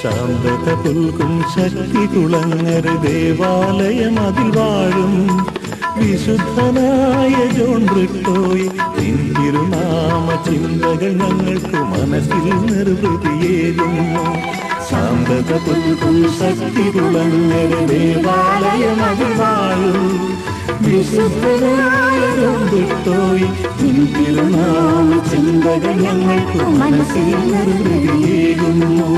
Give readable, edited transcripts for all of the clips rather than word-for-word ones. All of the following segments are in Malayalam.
ശാന്തത പുൽകും ശക്തി കുളങ്ങര ദേവാലയം അതിൽ വാഴും വിശുദ്ധനായ ജോൺ ബ്രിട്ടോയ്. നിൻ തിരുനാമ ചിന്തകൾ ഞങ്ങൾക്ക് മനസ്സിൽ നിർവൃതിയേകുന്നു. ശാന്തത പുൽകും ശക്തി കുളങ്ങര ദേവാലയം അതിൽ വാഴും വിശുദ്ധനായ ജോൺ ബ്രിട്ടോയ്. നിൻ തിരുനാമ ചിന്തകൾ ഞങ്ങൾക്ക് മനസ്സിൽ നിർവൃതിയേകുന്നു.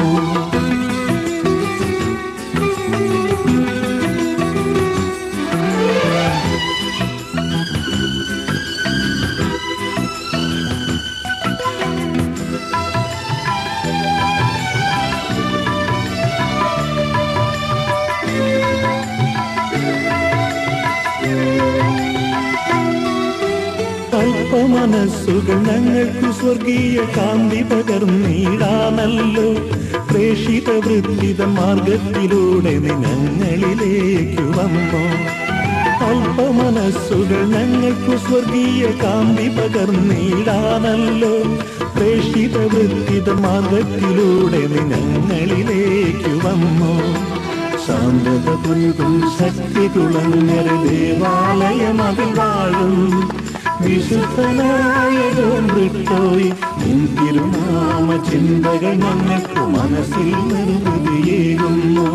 അല്പമനസ്സുകൾ ഞങ്ങൾക്ക് സ്വർഗീയ കാന്തി പകർന്നിടാനല്ലോ. പ്രേഷിത വൃത്തിത മാർഗത്തിലൂടെ നീ ഞങ്ങളിലേക്ക് വന്നു. അല്പമനസ്സുകൾ ഞങ്ങൾക്ക് സ്വർഗീയ കാന്തി പകർന്നിടാനല്ലോ. പ്രേഷിത വൃത്തിത മാർഗത്തിലൂടെ നീ ഞങ്ങളിലേക്ക് വന്നു. ശാന്തത പുൽകും ശക്തി കുളങ്ങര ദേവാലയം അതിൽ വാഴും വിശുദ്ധനായ ജോൺ ബ്രിട്ടോയ്. നിൻ തിരുനാമ ചിന്തകൾ ഞങ്ങൾക്ക് മനസ്സിൽ നിർവൃതിയേകുന്നു.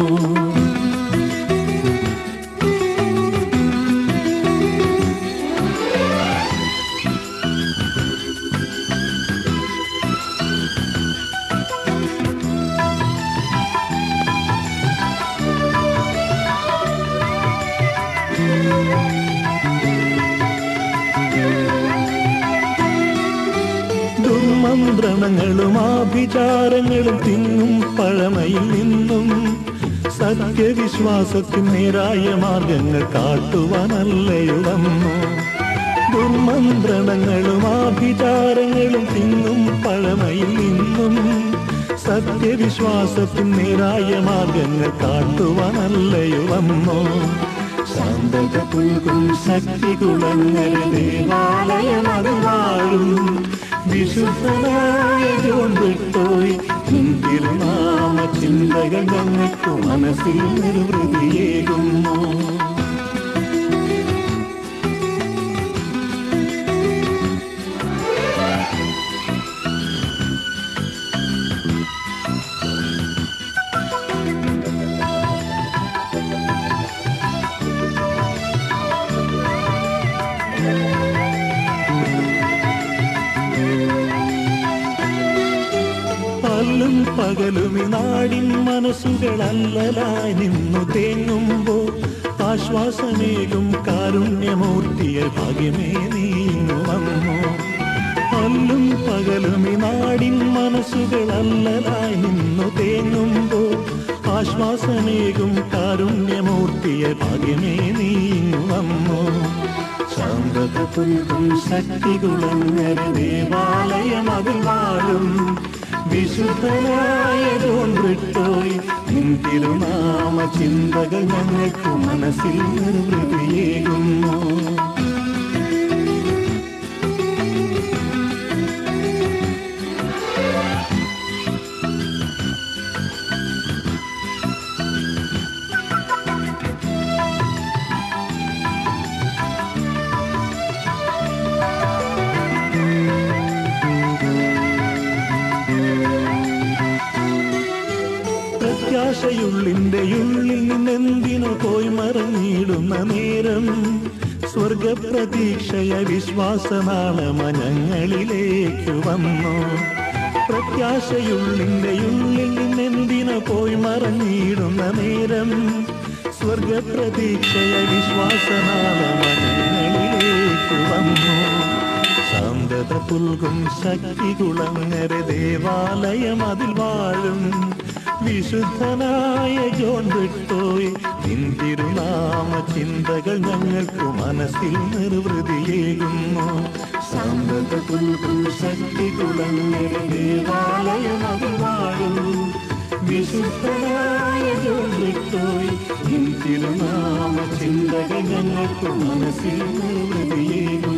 ദുർമന്ത്രണങ്ങളും ആഭിചാരങ്ങളും തിന്നും പഴമയിൽ നിന്നും സത്യവിശ്വാസത്തിൻ നേരായ മാർഗങ്ങൾ കാട്ടുവാനല്ലയോ വന്നു. ദുർമന്ത്രണങ്ങളും ആഭിചാരങ്ങളും തിന്നും പഴമയിൽ നിന്നും സത്യവിശ്വാസത്തിൻ നേരായ മാർഗങ്ങൾ കാട്ടുവാനല്ലയോ വന്നു. ശാന്തത പുൽകും ശക്തി കുളങ്ങര ദേവാലയം അതിൽ വാഴും വിശുദ്ധനായ ജോൺ ബ്രിട്ടോയ്. നിൻ തിരുനാമ ചിന്തകൾ ഞങ്ങൾക്ക് മനസ്സിൽ നിർവൃതിയേകുന്നു. പല്ലും പകലും ഈ നാടിൻ മനസ്സുകൾ അല്ലലായി നിന്നു തേങ്ങുമ്പോൾ ആശ്വാസമേകും കാരുണ്യമൂർത്തിയ ഭാഗ്യമേ നീങ്ങു വന്നു. പല്ലും പകലും ഈ നാടിൻ മനസ്സുകൾ അല്ലലായി നിന്നു തേങ്ങുമ്പോൾ ആശ്വാസമേകും കാരുണ്യമൂർത്തിയ ഭാഗ്യമേ നീങ്ങു വന്നു. ശാന്തത പുൽകും ശക്തി കുളങ്ങര ദേവാലയം അതിൽ വാഴും വിശുദ്ധനായ ജോൺ ബ്രിട്ടോയ്. നിൻ തിരുനാമ ചിന്തകൾ ഞങ്ങൾക്ക് മനസ്സിൽ നിർവൃതിയേകുന്നു. പ്രത്യാശയുള്ളിൻ്റെ ഉള്ളിൽ നിന്നെന്തിനു പോയി മറഞ്ഞിടുന്ന നേരം സ്വർഗപ്രതീക്ഷയ വിശ്വാസനാളമ ഞങ്ങളിലേക്ക് വന്നു. പ്രത്യാശയുള്ളിൻ്റെ ഉള്ളിൽ നിന്നെന്തിനു പോയി മറഞ്ഞിടുന്ന നേരം സ്വർഗപ്രതീക്ഷയ വിശ്വാസനാളമ ഞങ്ങളിലേക്ക് വന്നു. ശാന്തത പുൽകും ശക്തി കുളങ്ങര ദേവാലയം അതിൽ വാഴും വിശുദ്ധനായ ജോൺ ബ്രിട്ടോയ്. നിൻ തിരുനാമ ചിന്തകൾ ഞങ്ങൾക്ക് മനസ്സിൽ നിർവൃതിയേകുന്നു. ശാന്തത പുൽകും ശക്തി കുളങ്ങര ദേവാലയം അതിൽ വാഴും വിശുദ്ധനായ ജോൺ ബ്രിട്ടോയ്. നിൻ തിരുനാമ ചിന്തകൾ ഞങ്ങൾക്ക് മനസ്സിൽ നിർവൃതിയേകുന്നു.